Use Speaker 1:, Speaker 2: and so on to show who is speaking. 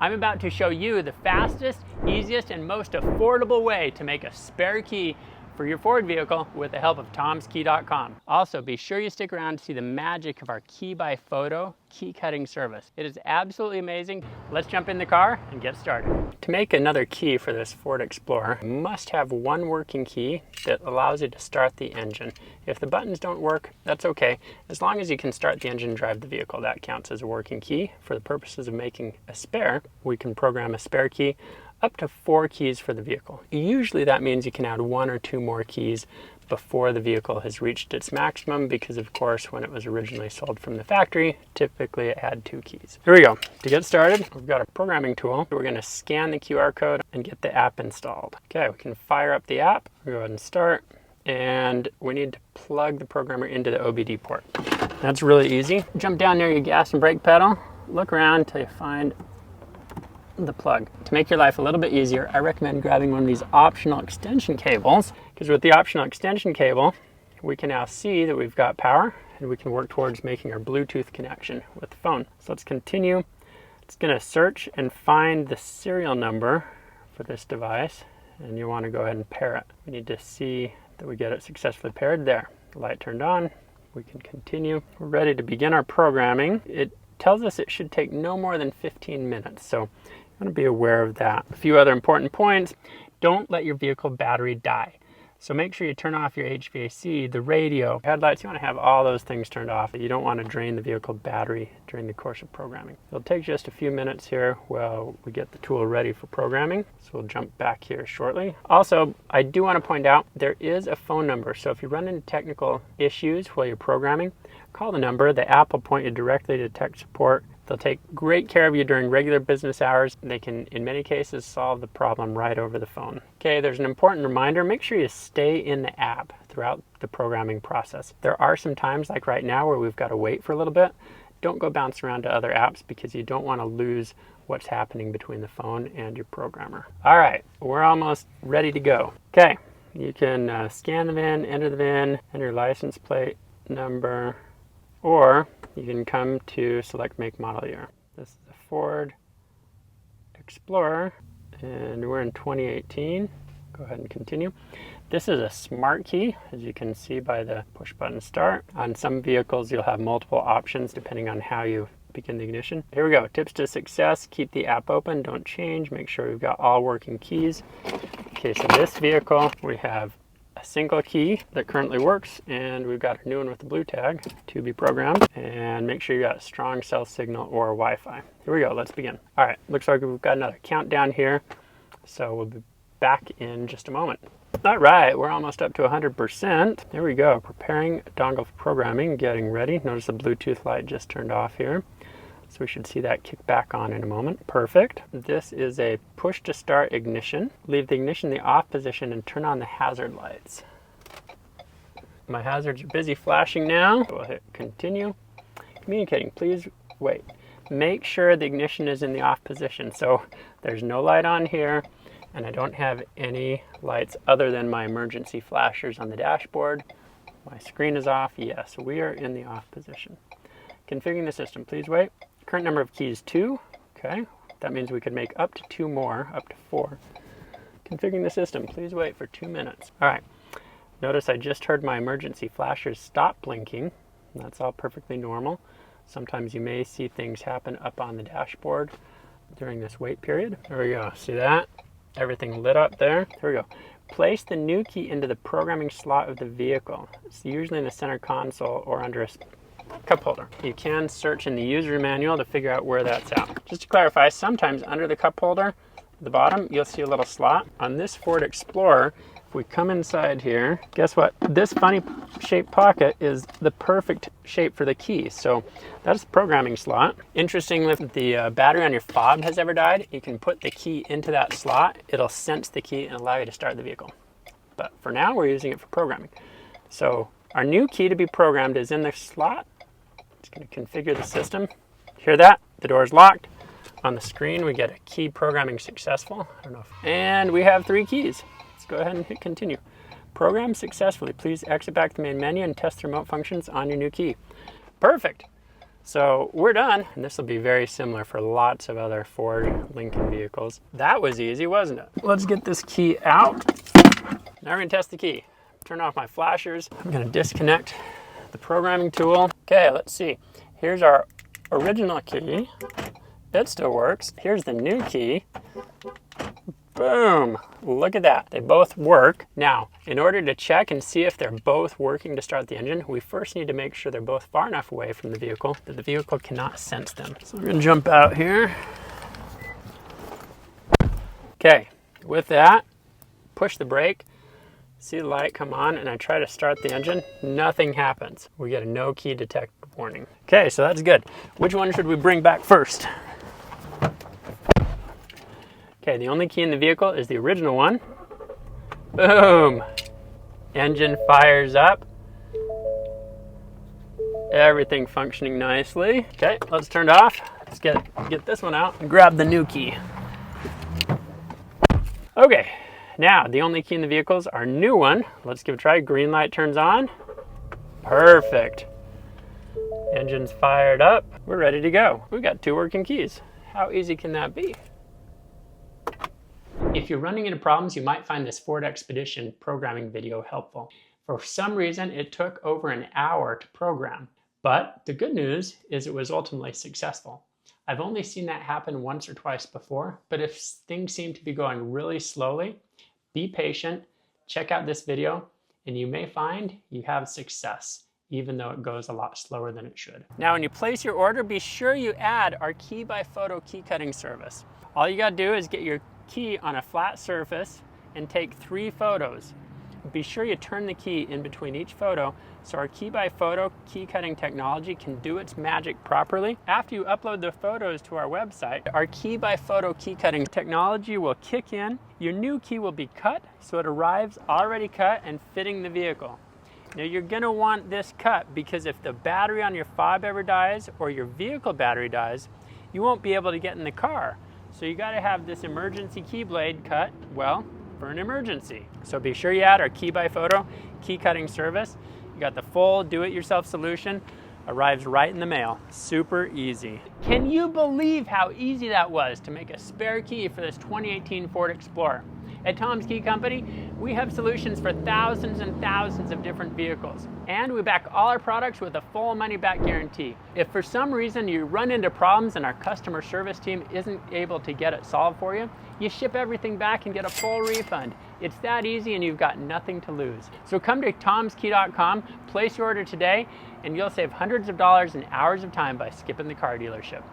Speaker 1: I'm about to show you the fastest, easiest, and most affordable way to make a spare key for your Ford vehicle with the help of tomskey.com. Also, be sure you stick around to see the magic of our Key by Photo key cutting service. It is absolutely amazing. Let's jump in the car and get started. To make another key for this Ford Explorer, you must have one working key that allows you to start the engine. If the buttons don't work, that's okay. As long as you can start the engine and drive the vehicle, that counts as a working key. For the purposes of making a spare, we can program a spare key up to 4 keys for the vehicle. Usually that means you can add 1 or 2 more keys before the vehicle has reached its maximum, because of course when it was originally sold from the factory, typically it had 2 keys. Here we go. To get started, we've got a programming tool. We're going to scan the QR code and get the app installed. Okay, we can fire up the app. We'll go ahead and start. And we need to plug the programmer into the OBD port. That's really easy. Jump down near your gas and brake pedal. Look around until you find the plug. To make your life a little bit easier, I recommend grabbing one of these optional extension cables, because with the optional extension cable, we can now see that we've got power and we can work towards making our Bluetooth connection with the phone. So let's continue. It's going to search and find the serial number for this device, and you want to go ahead and pair it. We need to see that we get it successfully paired. There, the light turned on. We can continue. We're ready to begin our programming. It tells us it should take no more than 15 minutes, so you want to be aware of that. A few other important points: don't let your vehicle battery die. So make sure you turn off your HVAC, the radio, headlights. You want to have all those things turned off. You don't want to drain the vehicle battery during the course of programming. It'll take just a few minutes here while we get the tool ready for programming. So we'll jump back here shortly. Also, I do want to point out there is a phone number. So if you run into technical issues while you're programming, call the number. The app will point you directly to tech support. They'll take great care of you during regular business hours. They can, in many cases, solve the problem right over the phone. Okay, there's an important reminder. Make sure you stay in the app throughout the programming process. There are some times, like right now, where we've got to wait for a little bit. Don't go bounce around to other apps, because you don't want to lose what's happening between the phone and your programmer. All right, we're almost ready to go. Okay, you can scan the VIN, enter the VIN, enter your license plate number, or you can come to select make, model, year. This is a Ford Explorer, and we're in 2018. Go ahead and continue. This is a smart key, as you can see by the push button start. On some vehicles, you'll have multiple options depending on how you begin the ignition. Here we go. Tips to success: keep the app open, don't change, make sure we've got all working keys. Okay, so this vehicle, we have a single key that currently works, and we've got a new one with the blue tag to be programmed. And make sure you got a strong cell signal or Wi-Fi. Here we go, let's begin. All right, looks like we've got another countdown here, so we'll be back in just a moment. All right, we're almost up to 100%. There we go, preparing dongle for programming, getting ready. Notice the Bluetooth light just turned off here, so we should see that kick back on in a moment. Perfect. This is a push to start ignition. Leave the ignition in the off position and turn on the hazard lights. My hazards are busy flashing now. We'll hit continue. Communicating, please wait. Make sure the ignition is in the off position. So there's no light on here, and I don't have any lights other than my emergency flashers on the dashboard. My screen is off. Yes, we are in the off position. Configuring the system, please wait. Current number of keys 2. Okay, that means we could make up to 2 more, up to 4. Configuring the system, please wait for 2 minutes. All right, notice I just heard my emergency flashers stop blinking. That's all perfectly normal. Sometimes you may see things happen up on the dashboard during this wait period. There we go, see that? Everything lit up there. Here we go. Place the new key into the programming slot of the vehicle. It's usually in the center console or under a cup holder. You can search in the user manual to figure out where that's at. Just to clarify, sometimes under the cup holder, at the bottom, you'll see a little slot. On this Ford Explorer, if we come inside here, guess what? This funny shaped pocket is the perfect shape for the key. So that's the programming slot. Interestingly, if the battery on your fob has ever died, you can put the key into that slot. It'll sense the key and allow you to start the vehicle. But for now, we're using it for programming. So our new key to be programmed is in the slot. Just going to configure the system. Hear that? The door is locked. On the screen, we get a key programming successful. I don't know and we have 3 keys. Let's go ahead and hit continue. Program successfully. Please exit back to the main menu and test the remote functions on your new key. Perfect. So we're done, and this will be very similar for lots of other Ford Lincoln vehicles. That was easy, wasn't it? Let's get this key out. Now we're gonna test the key. Turn off my flashers. I'm gonna disconnect the programming tool. Okay, let's see. Here's our original key. It still works. Here's the new key. Boom, look at that. They both work. Now, in order to check and see if they're both working to start the engine, we first need to make sure they're both far enough away from the vehicle that the vehicle cannot sense them. So we're gonna jump out here. Okay, with that, push the brake, see the light come on, and I try to start the engine. Nothing happens. We get a no key detect warning. Okay, so that's good. Which one should we bring back first? Okay, the only key in the vehicle is the original one. Boom! Engine fires up. Everything functioning nicely. Okay, let's turn it off. Let's get this one out and grab the new key. Okay, now the only key in the vehicle is our new one. Let's give it a try. Green light turns on. Perfect. Engine's fired up. We're ready to go. We've got 2 working keys. How easy can that be? If you're running into problems, you might find this Ford Expedition programming video helpful. For some reason, it took over an hour to program, but the good news is it was ultimately successful. I've only seen that happen once or twice before, but if things seem to be going really slowly, be patient, check out this video, and you may find you have success, even though it goes a lot slower than it should. Now, when you place your order, be sure you add our Key by Photo key cutting service. All you gotta do is get your key on a flat surface and take 3 photos. Be sure you turn the key in between each photo so our Key by Photo key cutting technology can do its magic properly. After you upload the photos to our website, our Key by Photo key cutting technology will kick in. Your new key will be cut so it arrives already cut and fitting the vehicle. Now you're gonna want this cut because if the battery on your fob ever dies or your vehicle battery dies, you won't be able to get in the car. So you gotta have this emergency key blade cut, well, for an emergency. So be sure you add our Key by Photo key cutting service. You got the full do-it-yourself solution, arrives right in the mail. Super easy. Can you believe how easy that was to make a spare key for this 2018 Ford Explorer? At Tom's Key Company, we have solutions for thousands and thousands of different vehicles. And we back all our products with a full money-back guarantee. If for some reason you run into problems and our customer service team isn't able to get it solved for you, you ship everything back and get a full refund. It's that easy and you've got nothing to lose. So come to tomskey.com, place your order today, and you'll save hundreds of dollars and hours of time by skipping the car dealership.